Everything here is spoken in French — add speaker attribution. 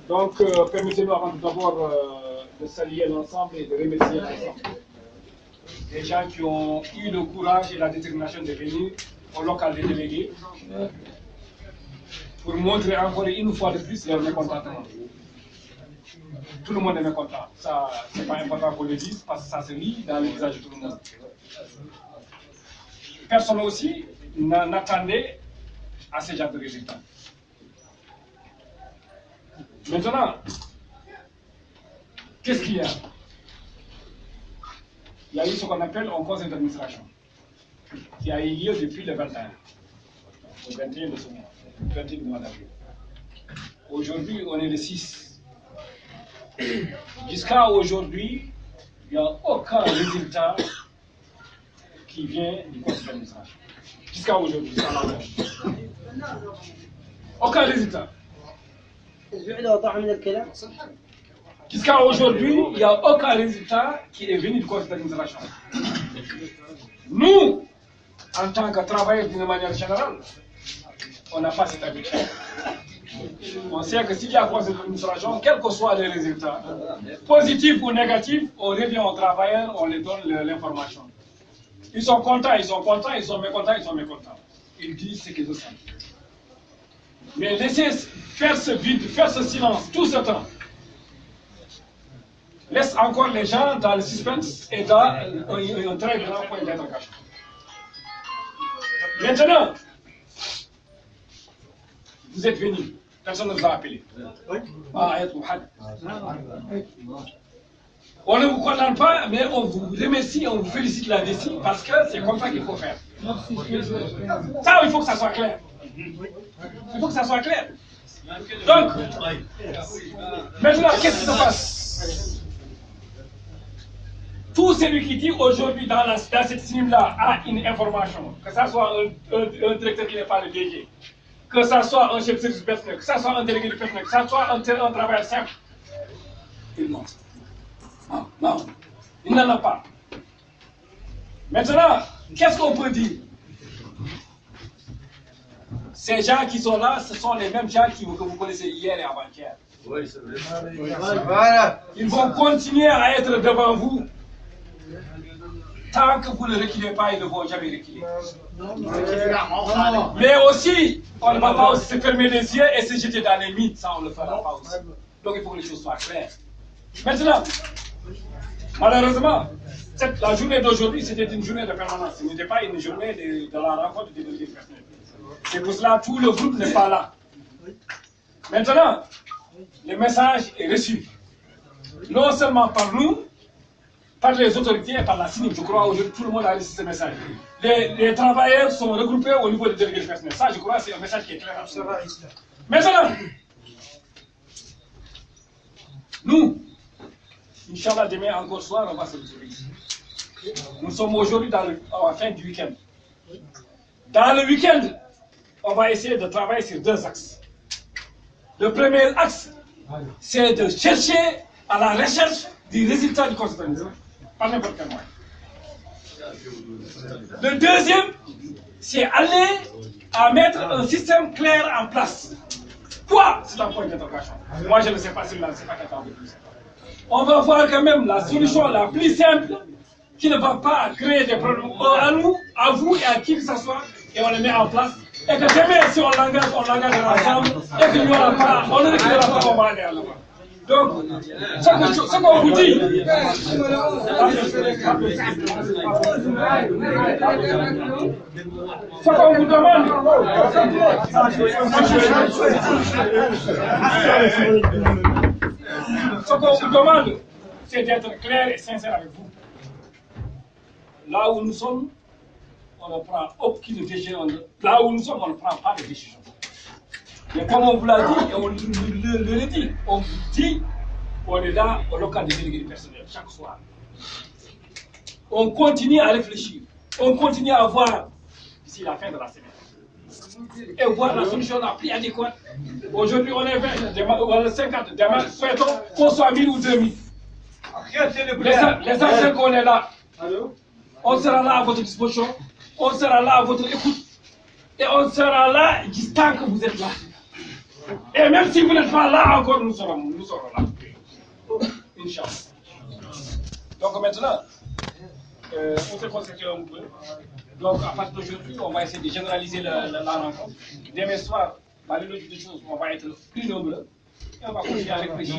Speaker 1: Donc, permettez-nous avant d'abord de saluer l'ensemble et de remercier l'ensemble. Les gens qui ont eu le courage et la détermination de venir au local des délégués pour montrer encore une fois de plus leur mécontentement. Tout le monde est mécontent. Ça, c'est pas important qu'on le dise parce que ça se lit dans le visage de tout le monde. Personne aussi n'attendait à ce genre de résultats. Maintenant, qu'est-ce qu'il y a? Il y a eu ce qu'on appelle un conseil d'administration qui a eu lieu depuis le 21, le 21 de ce mois, le 21 du mois d'avril. Aujourd'hui, on est le 6. Jusqu'à aujourd'hui, il n'y a aucun résultat qui vient du conseil d'administration. Jusqu'à aujourd'hui, aucun résultat. Jusqu'à aujourd'hui, il n'y a aucun résultat qui est venu du conseil d'administration. Nous, en tant que travailleurs d'une manière générale, on n'a pas cette habitude. On sait que s'il y a un conseil d'administration, quels que soient les résultats, positifs ou négatifs, on revient aux travailleurs, on les donne l'information. Ils sont contents, ils sont contents, ils sont mécontents, ils sont mécontents. Ils disent ce qu'ils ressentent. Mais laisser faire ce vide, faire ce silence, tout ce temps, laisse encore les gens dans le suspense et dans un très grand point d'interrogation. Maintenant, vous êtes venus, personne ne vous a appelé. On ne vous condamne pas, mais on vous remercie, on vous félicite là-dessus parce que c'est comme ça qu'il faut faire. Ça, il faut que ça soit clair. Il faut que ça soit clair. Donc, maintenant, qu'est-ce qui se passe? Tout celui qui dit aujourd'hui dans cette cible-là a une information, que ce soit un directeur qui n'est pas le DG, que ce soit un chef de service personnel, que ce soit un délégué du personnel, que ce soit un travailleur simple, il ment. Non, non, il n'en a pas. Maintenant, qu'est-ce qu'on peut dire? Ces gens qui sont là, ce sont les mêmes gens que vous connaissez hier et avant-hier. Oui, c'est vrai. Ils vont continuer à être devant vous. Tant que vous ne reculez pas, ils ne vont jamais reculer. Mais aussi, on ne va pas aussi se fermer les yeux et se jeter dans les mythes. Ça, on ne le fera pas aussi. Donc, il faut que les choses soient claires. Maintenant, malheureusement, la journée d'aujourd'hui, c'était une journée de permanence. Ce n'était pas une journée de la rencontre des délégués personnels. C'est pour cela que tout le groupe n'est pas là. Maintenant, le message est reçu. Non seulement par nous, par les autorités et par la CINIM. Je crois aujourd'hui tout le monde a reçu ce message. Les travailleurs sont regroupés au niveau des délégués personnels. Ça, je crois, c'est un message qui est clair. Maintenant, nous, Inch'Allah, demain encore soir, on va se retrouver ici. Nous sommes aujourd'hui à la fin du week-end. Dans le week-end, on va essayer de travailler sur deux axes. Le premier axe, c'est de chercher à la recherche du résultat du conseil d'administration, par n'importe quel moyen. Le deuxième, c'est aller à mettre un système clair en place. Quoi? C'est un point d'interrogation. Moi, je ne sais pas si c'est pas capable de plus. On va voir quand même la solution la plus simple qui ne va pas créer des problèmes à nous, à vous et à qui que ce soit, et on les met en place. Et que demain, si on l'engage ensemble, et qu'il n'y aura pas, on ne reculera pas, on va aller à là-bas. Donc, ce qu'on vous dit, ce qu'on vous demande, ce qu'on vous demande, c'est d'être clair et sincère avec vous. Là où nous sommes, on ne prend aucune décision. Là où nous sommes, on ne prend pas de décision. Mais comme on vous l'a dit, et on le dit, on vous dit, on est là au local des délégués personnels chaque soir. On continue à réfléchir, on continue à voir d'ici la fin de la semaine. Et voir la solution la plus adéquate. Aujourd'hui, on est 20, demain, on est 50, demain, souhaitons qu'on soit 1000 ou 2000. L'essentiel qu'on est là. On sera là à votre disposition, on sera là à votre écoute, et on sera là tant que vous êtes là. Et même si vous n'êtes pas là encore, nous serons là. Inch'Allah. Donc maintenant, on s'est concentré un peu. Donc à partir d'aujourd'hui, on va essayer de généraliser la rencontre. Demain soir, dans les logiques des choses, on va être plus nombreux. Et on va continuer à réfléchir.